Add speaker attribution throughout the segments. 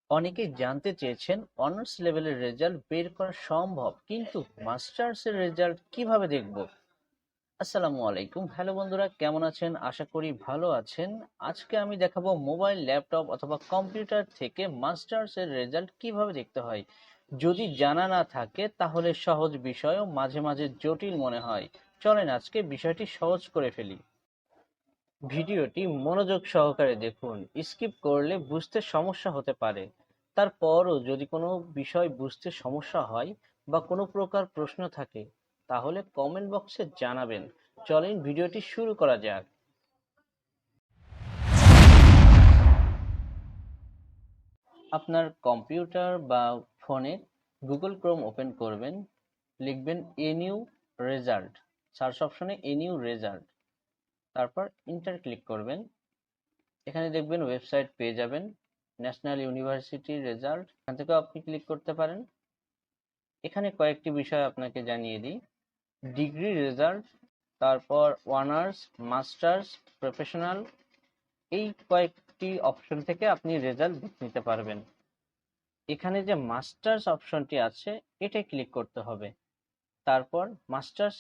Speaker 1: অনেকেই জানতে চেয়েছেন অনার্স লেভেলের রেজাল্ট বের করা সম্ভব, কিন্তু মাস্টার্সের রেজাল্ট কিভাবে দেখব? আসসালামু আলাইকুম, হ্যালো বন্ধুরা, কেমন আছেন? আশা করি ভালো আছেন। আজকে আমি দেখাবো মোবাইল, ল্যাপটপ অথবা কম্পিউটার থেকে মাস্টার্সের রেজাল্ট কিভাবে দেখতে হয়। যদি জানা না থাকে তাহলে সহজ বিষয়ও মাঝে মাঝে জটিল মনে হয়। চলেন আজকে বিষয়টি সহজ করে ফেলি। ভিডিওটি মনোযোগ সহকারে দেখুন, স্কিপ করলে বুঝতে সমস্যা হতে পারে। তারপরও যদি কোনো বিষয় বুঝতে সমস্যা হয় বা কোনো প্রকার প্রশ্ন থাকে তাহলে কমেন্ট বক্সে জানাবেন। চলেন ভিডিওটি শুরু করা যাক। আপনার কম্পিউটার বা ফোনে গুগল ক্রোম ওপেন করবেন, লিখবেন এনিউ রেজাল্ট, সার্চ অপশনে এনিউ রেজাল্ট, তারপর ইন্টার ক্লিক করবেন। এখানে দেখবেন ওয়েবসাইট পেয়ে যাবেন, ন্যাশনাল ইউনিভার্সিটি রেজাল্ট, এখান থেকেও আপনি ক্লিক করতে পারেন। এখানে কয়েকটি বিষয় আপনাকে জানিয়ে দিই। ডিগ্রি রেজাল্ট, তারপর অনার্স, মাস্টার্স, প্রফেশনাল, এই কয়েকটি অপশন থেকে আপনি রেজাল্ট নিতে পারবেন। এখানে যে মাস্টার্স অপশনটি আছে এটাই ক্লিক করতে হবে। তারপর মাস্টার্স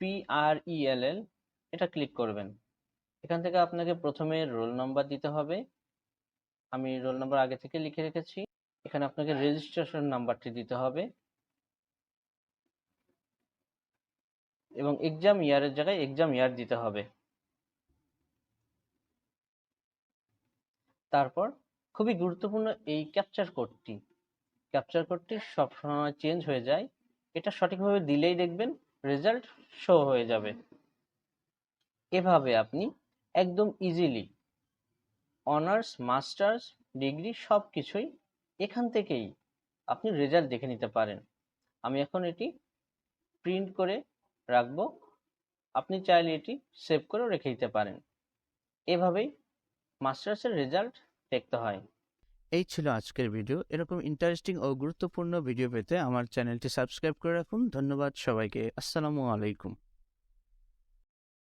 Speaker 1: PRELL এটা ক্লিক করবেন। এখান থেকে আপনাকে প্রথমে রোল নাম্বার দিতে হবে। আমি রোল নাম্বার আগে থেকে লিখে রেখেছি। এখানে আপনাকে রেজিস্ট্রেশন নাম্বারটি দিতে হবে এবং এক্সাম ইয়ারের জায়গায় এক্সাম ইয়ার দিতে হবে। তারপর খুবই গুরুত্বপূর্ণ এই ক্যাপচার কোডটি সবসময় চেঞ্জ হয়ে যায়। এটা সঠিকভাবে দিলেই দেখবেন রেজাল্ট শো হয়ে যাবে। এভাবে আপনি একদম ইজিলি অনার্স, মাস্টার্স, ডিগ্রি সবকিছুই এখান থেকেই আপনি রেজাল্ট দেখে নিতে পারেন। আমি এখন এটি প্রিন্ট করে রাখবো। আপনি চাইলে এটি সেভ করেও রেখে দিতে পারেন। এভাবেই মাস্টার্সের রেজাল্ট দেখতে হয়।
Speaker 2: এই ছিল আজকের ভিডিও। এরকম ইন্টারেস্টিং ও গুরুত্বপূর্ণ ভিডিও পেতে আমার চ্যানেলটি সাবস্ক্রাইব করে রাখুন। ধন্যবাদ সবাইকে। আসসালামু আলাইকুম।